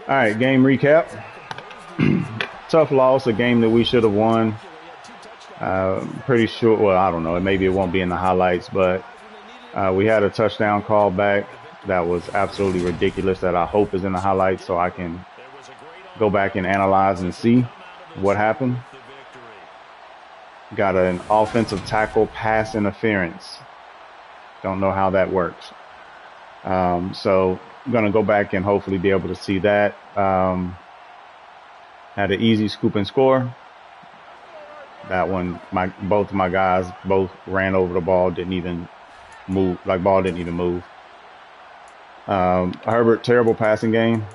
All right, game recap. Tough loss, a game that we should have won. Pretty sure, well, I don't know, maybe it won't be in the highlights, but we had a touchdown call back that was absolutely ridiculous that I hope is in the highlights so I can go back and analyze and see what happened. Got an offensive tackle pass interference. Don't know how that works. So I'm going to go back and hopefully be able to see that. Had an easy scoop and score. That one, both of my guys both ran over the ball, didn't even move. Ball didn't even move. Herbert, terrible passing game,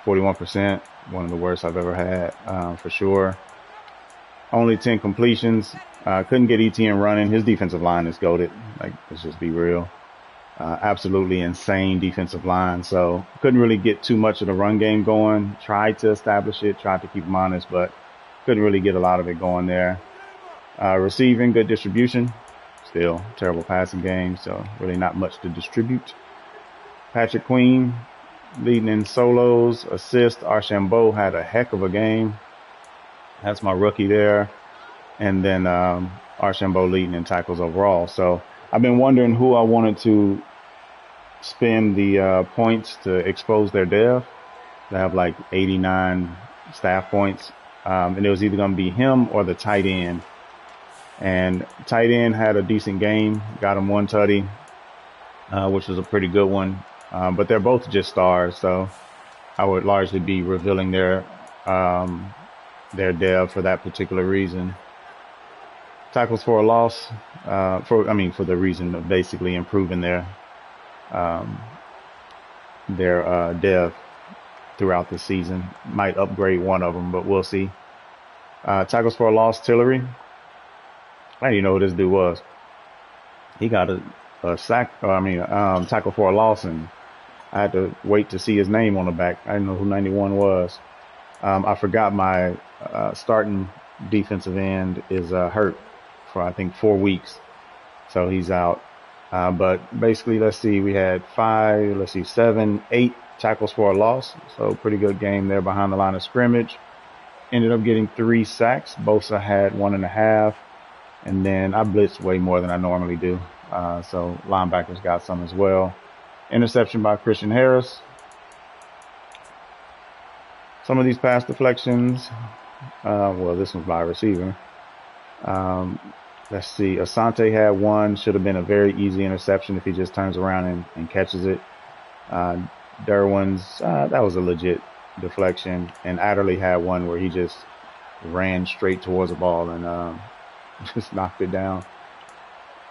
41%, one of the worst I've ever had, for sure. Only 10 completions. Couldn't get ETN running. His defensive line is goated. Let's just be real. Absolutely insane defensive line. So couldn't really get too much of the run game going. Tried to establish it, tried to keep him honest, but couldn't really get a lot of it going there. Receiving, good distribution. Still terrible passing game, so really not much to distribute. Patrick Queen leading in solos, assists. Archambault had a heck of a game. That's my rookie there. And then Archambault leading in tackles overall. So I've been wondering who I wanted to spend the points to expose their dev. They have 89 staff points. And it was either going to be him or the tight end. And tight end had a decent game, got him one tutty, which was a pretty good one. But they're both just stars, so I would largely be revealing their dev for that particular reason. Tackles for a loss, for the reason of basically improving their dev throughout the season. Might upgrade one of them, but we'll see. Tackles for a loss, Tillery. I didn't even know who this dude was. He got a sack, tackle for a loss, and I had to wait to see his name on the back. I didn't know who 91 was. I forgot my starting defensive end is hurt for, I think, 4 weeks. So he's out. But basically, let's see, we had 7, 8 tackles for a loss. So pretty good game there behind the line of scrimmage. Ended up getting 3 sacks. Bosa had 1.5. And then I blitzed way more than I normally do. So linebackers got some as well. Interception by Christian Harris. Some of these pass deflections. This one's by a receiver. Let's see. Asante had one. Should have been a very easy interception if he just turns around and catches it. Derwin's, that was a legit deflection. And Adderley had one where he just ran straight towards the ball and just knocked it down.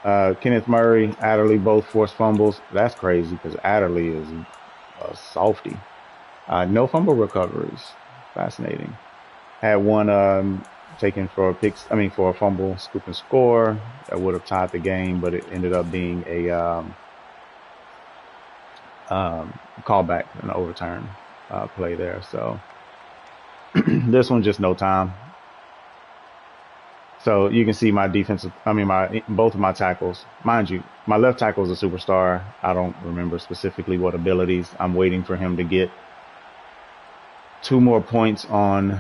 Kenneth Murray, Adderley both forced fumbles. That's crazy because Adderley is a softie. No fumble recoveries. Fascinating. Had one taken for a fumble, scoop and score that would have tied the game, but it ended up being a callback, an overturn play there. So this one just no time. So you can see my both of my tackles. Mind you, my left tackle is a superstar. I don't remember specifically what abilities. I'm waiting for him to get 2 more points on,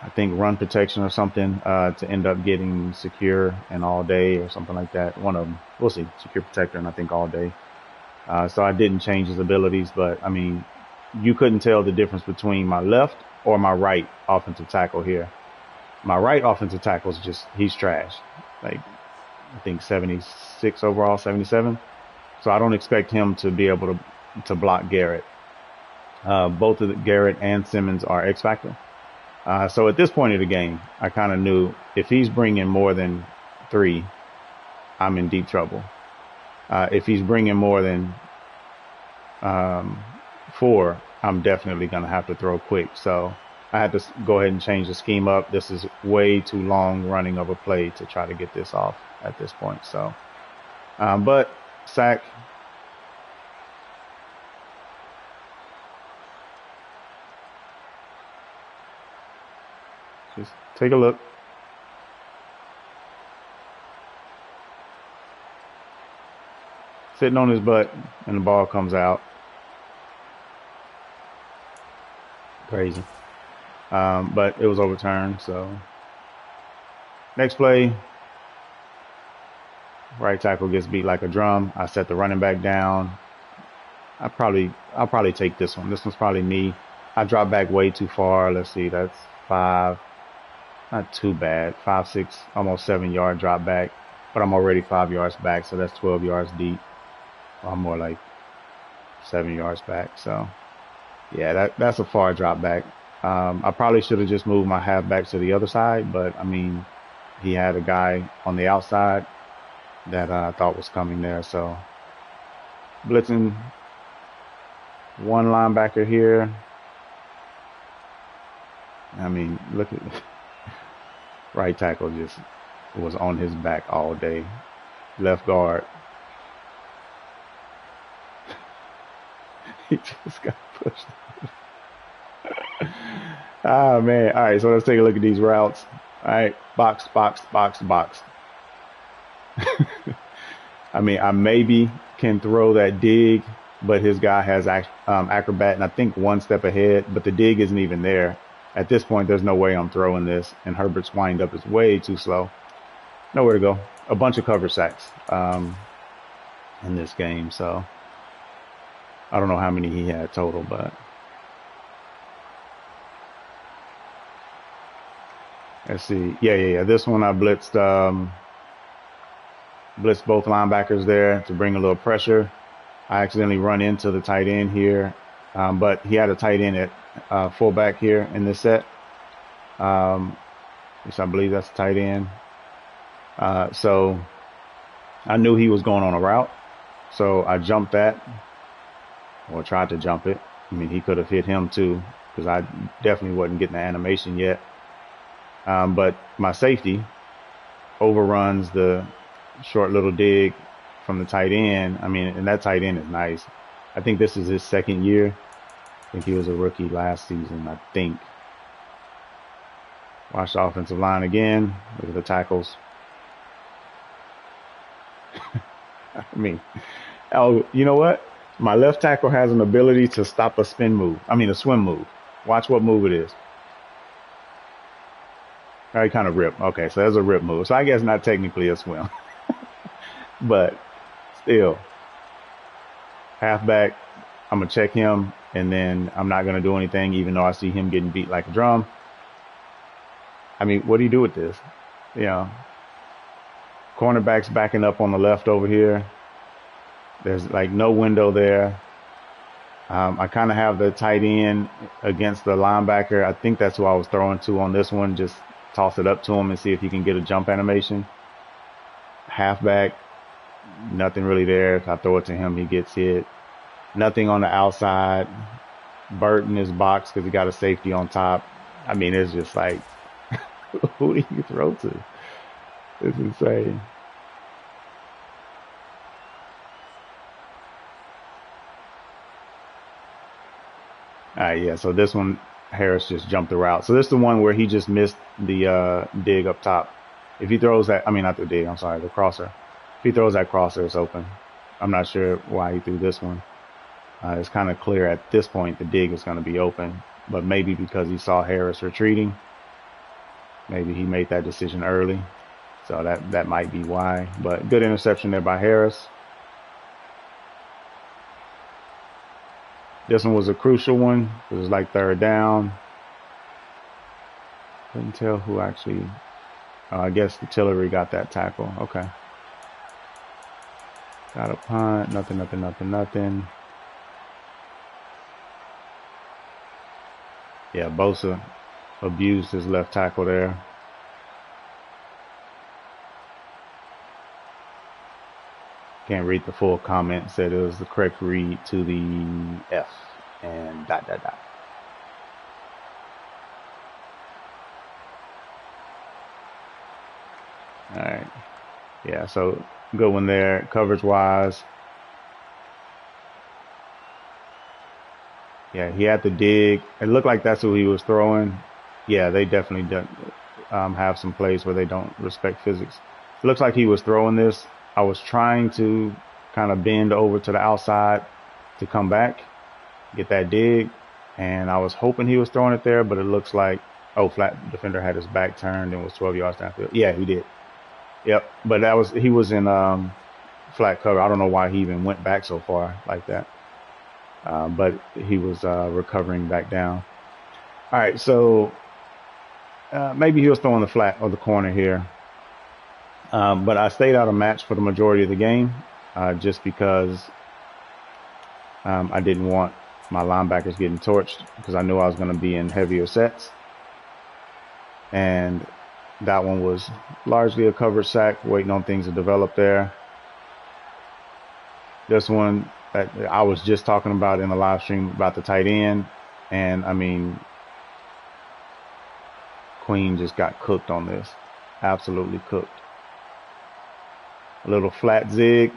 I think, run protection or something, to end up getting secure and all day or something like that. One of them. We'll see. Secure protector and I think all day. So I didn't change his abilities, but you couldn't tell the difference between my left or my right offensive tackle here. My right offensive tackle is he's trash. I think 76 overall, 77. So I don't expect him to be able to block Garrett. Both of Garrett and Simmons are X factor. So at this point of the game, I kind of knew if he's bringing more than 3, I'm in deep trouble. If he's bringing more than 4, I'm definitely going to have to throw quick. So I had to go ahead and change the scheme up. This is way too long running of a play to try to get this off at this point. So, but sack. Just take a look. sitting on his butt, and the ball comes out. Crazy. But it was overturned. So next play, right tackle gets beat like a drum. I set the running back down. I'll probably take this one. This one's probably me. I dropped back way too far. Let's see, that's 5. Not too bad. 5, 6, almost 7 yard drop back. But I'm already 5 yards back, so that's 12 yards deep. I'm more like 7 yards back. So yeah, that's a far drop back. I probably should have just moved my halfback to the other side, but I mean, he had a guy on the outside that I thought was coming there. So blitzing one linebacker here. I mean, look at right tackle just was on his back all day. Left guard. He just got pushed. Ah, man. All right, so let's take a look at these routes. All right, box, box, box, box. I mean, I maybe can throw that dig, but his guy has acrobat, and I think one step ahead, but the dig isn't even there. At this point, there's no way I'm throwing this, and Herbert's wind up is way too slow. Nowhere to go. A bunch of cover sacks in this game, so I don't know how many he had total, but let's see. Yeah. This one I blitzed both linebackers there to bring a little pressure. I accidentally run into the tight end here, but he had a tight end at fullback here in this set. Which I believe that's tight end. So I knew he was going on a route, so I jumped that, or tried to jump it. I mean, he could have hit him too, because I definitely wasn't getting the animation yet. But my safety overruns the short little dig from the tight end. I mean, and that tight end is nice. I think this is his second year. I think he was a rookie last season, I think. Watch the offensive line again. Look at the tackles. I mean, oh, you know what? My left tackle has an ability to stop a swim move. Watch what move it is. All right, kind of rip. Okay, so that's a rip move. So I guess not technically a swim. But still, halfback, I'm going to check him, and then I'm not going to do anything, even though I see him getting beat like a drum. I mean, what do you do with this? You know, cornerback's backing up on the left over here. There's like no window there. I kind of have the tight end against the linebacker. I think that's who I was throwing to on this one. Just toss it up to him and see if he can get a jump animation. Halfback, nothing really there. If I throw it to him, he gets hit. Nothing on the outside. Burt in his box because he got a safety on top. I mean, it's just like, who do you throw to? It's insane. All right, yeah. So this one, Harris just jumped the route. So this is the one where he just missed the dig up top. If he throws that, I mean, not the dig, I'm sorry, the crosser. If he throws that crosser, it's open. I'm not sure why he threw this one. It's kind of clear at this point the dig is going to be open, but maybe because he saw Harris retreating, maybe he made that decision early. So that might be why. But good interception there by Harris. This one was a crucial one. It was like third down. Couldn't tell who actually. I guess the Tillery got that tackle. Okay. Got a punt. Nothing. Yeah, Bosa abused his left tackle there. Can't read the full comment. Said it was the correct read to the F and ... All right. Yeah, so good one there. Coverage wise. Yeah, he had to dig. It looked like that's who he was throwing. Yeah, they definitely don't have some plays where they don't respect physics. It looks like he was throwing this. I was trying to kind of bend over to the outside to come back, get that dig. And I was hoping he was throwing it there, but it looks like, oh, flat defender had his back turned and was 12 yards downfield. Yeah, he did. Yep. But he was in flat cover. I don't know why he even went back so far like that. But he was recovering back down. All right, so maybe he was throwing the flat or the corner here. But I stayed out of match for the majority of the game just because I didn't want my linebackers getting torched because I knew I was going to be in heavier sets. And that one was largely a covered sack, waiting on things to develop there. This one that I was just talking about in the live stream about the tight end. And I mean, Queen just got cooked on this. Absolutely cooked. A little flat zig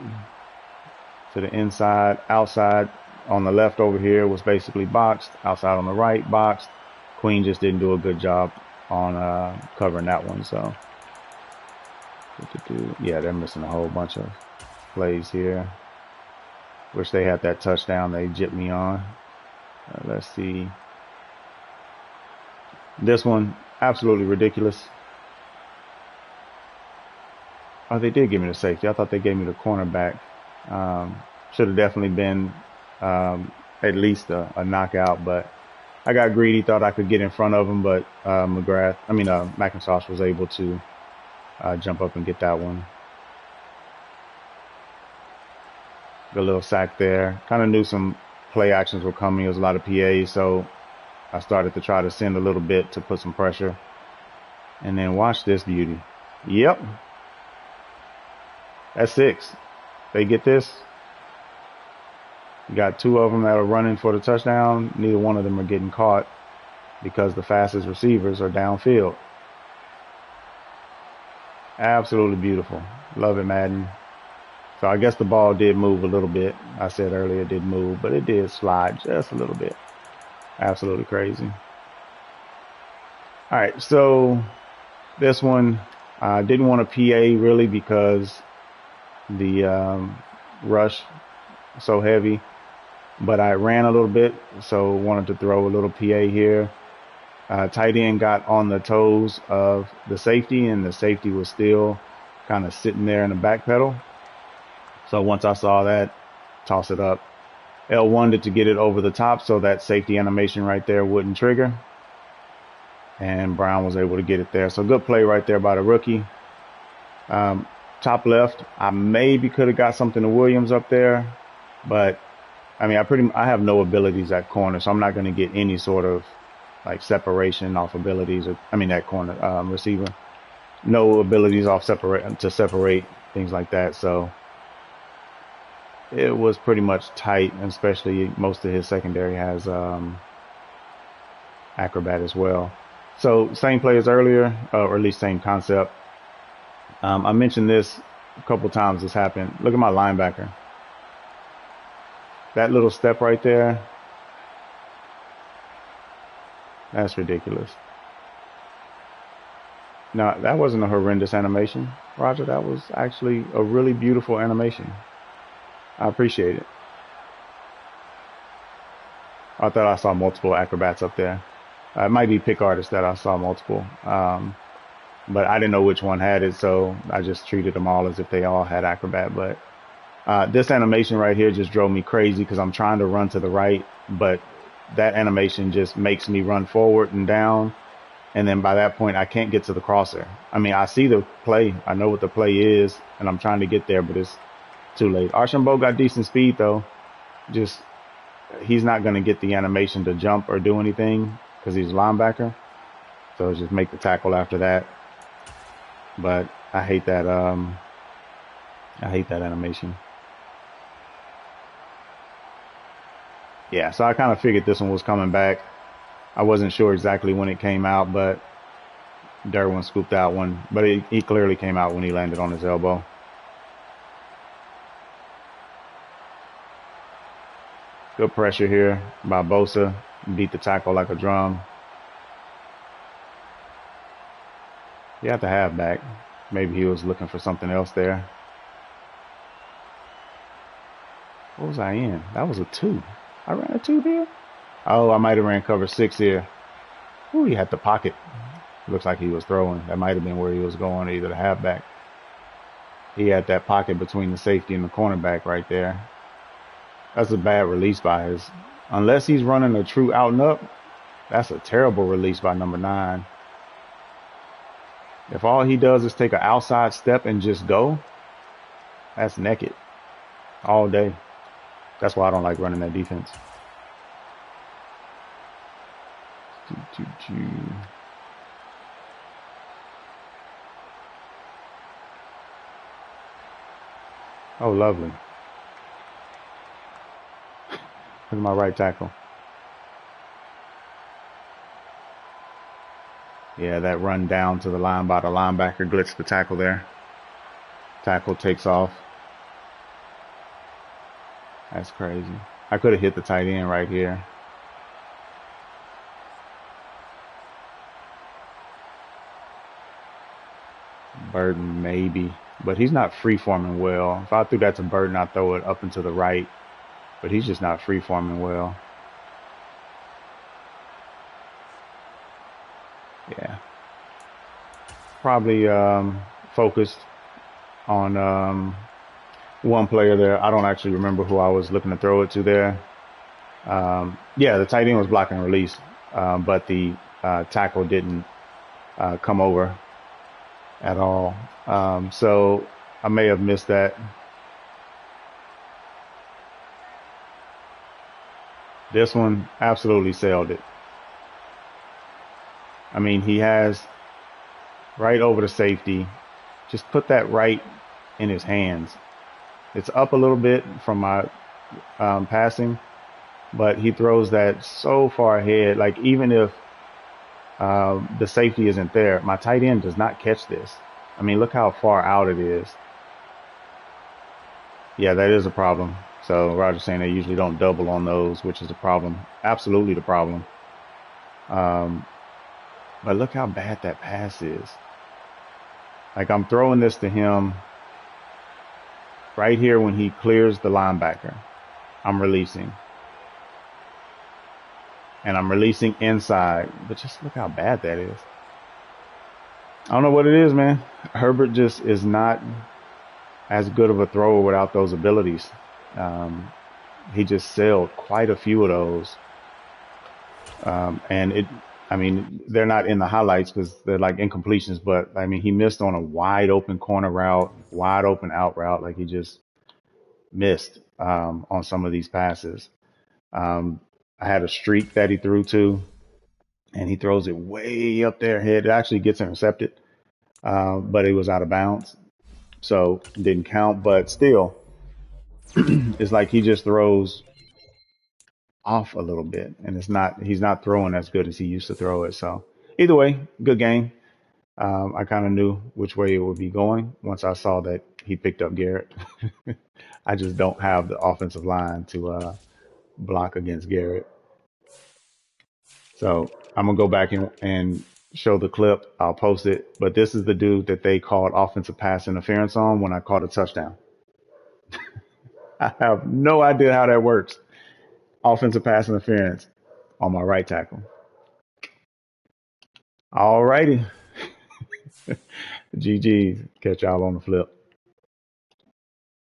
to the inside, outside on the left over here was basically boxed. Outside on the right, boxed. Queen just didn't do a good job on covering that one. So, yeah, they're missing a whole bunch of plays here. Wish they had that touchdown they gypped me on. Let's see. This one, absolutely ridiculous. Oh, they did give me the safety. I thought they gave me the cornerback. Should have definitely been at least a knockout, but I got greedy, thought I could get in front of him, but McIntosh was able to jump up and get that one. Good little sack there. Kind of knew some play actions were coming. There was a lot of PAs, so I started to try to send a little bit to put some pressure. And then watch this beauty. Yep. That's 6. They get this. You got 2 of them that are running for the touchdown. Neither one of them are getting caught because the fastest receivers are downfield. Absolutely beautiful. Love it, Madden. So I guess the ball did move a little bit. I said earlier it did move, but it did slide just a little bit. Absolutely crazy. All right, so this one I didn't want a PA really because the rush so heavy, but I ran a little bit, so wanted to throw a little PA here. Tight end got on the toes of the safety, and the safety was still kind of sitting there in the back pedal. So once I saw that, toss it up. L wanted to get it over the top so that safety animation right there wouldn't trigger. And Brown was able to get it there. So good play right there by the rookie. Top left, I maybe could have got something to Williams up there, but I mean, I have no abilities at corner, so I'm not going to get any sort of like separation off abilities, or I mean that corner receiver, no abilities off separate things like that. So it was pretty much tight, and especially most of his secondary has acrobat as well. So same play as earlier, or at least same concept. I mentioned this a couple times. This happened. Look at my linebacker. That little step right there. That's ridiculous. Now, that wasn't a horrendous animation, Roger. That was actually a really beautiful animation. I appreciate it. I thought I saw multiple acrobats up there. It might be pick artists that I saw multiple. But I didn't know which one had it, so I just treated them all as if they all had acrobat. But this animation right here just drove me crazy because I'm trying to run to the right, but that animation just makes me run forward and down. And then by that point, I can't get to the crosser. I mean, I see the play. I know what the play is, and I'm trying to get there, but it's too late. Archambault got decent speed, though. Just, he's not going to get the animation to jump or do anything because he's a linebacker. So just make the tackle after that. But I hate that animation. Yeah, so I kind of figured this one was coming back. I wasn't sure exactly when it came out, but Derwin scooped out one. But he clearly came out when he landed on his elbow. Good pressure here by Bosa. Beat the tackle like a drum. You have to have back. Maybe he was looking for something else there. What was I in? That was a 2. I ran a 2 there? Oh, I might have ran cover 6 here. Ooh, he had the pocket. Looks like he was throwing. That might have been where he was going, either the halfback. He had that pocket between the safety and the cornerback right there. That's a bad release by his. Unless he's running a true out and up, that's a terrible release by number 9. If all he does is take an outside step and just go, that's naked all day. That's why I don't like running that defense. Oh, lovely. Look at my right tackle. Yeah, that run down to the line by the linebacker glitched the tackle there. Tackle takes off. That's crazy. I could have hit the tight end right here. Burden, maybe. But he's not free-forming well. If I threw that to Burden, I'd throw it up and to the right. But he's just not free-forming well. Yeah. Probably focused on one player there. I don't actually remember who I was looking to throw it to there. Yeah, the tight end was blocking release, but the tackle didn't come over at all. So I may have missed that. This one absolutely sailed it. I mean, he has right over the safety. Just put that right in his hands. It's up a little bit from my passing, but he throws that so far ahead. Like, even if the safety isn't there, my tight end does not catch this. I mean, look how far out it is. Yeah, that is a problem. So Roger's saying they usually don't double on those, which is a problem. Absolutely the problem. Um, but look how bad that pass is. Like, I'm throwing this to him right here when he clears the linebacker. I'm releasing. And I'm releasing inside. But just look how bad that is. I don't know what it is, man. Herbert just is not as good of a thrower without those abilities. He just sailed quite a few of those. I mean, they're not in the highlights because they're like incompletions, but I mean, he missed on a wide open corner route, wide open out route. Like, he just missed on some of these passes. Um, I had a streak that he threw to, and he throws it way up their head. It actually gets intercepted, but it was out of bounds, so it didn't count. But still, it's like he just throws off a little bit, and he's not throwing as good as he used to throw it. So either way, good game. I kind of knew which way it would be going once I saw that he picked up Garrett. I just don't have the offensive line to block against Garrett. So I'm gonna go back and show the clip. I'll post it. But this is the dude that they called offensive pass interference on when I caught a touchdown. I have no idea how that works. Offensive pass interference on my right tackle. All righty. GG. Catch y'all on the flip.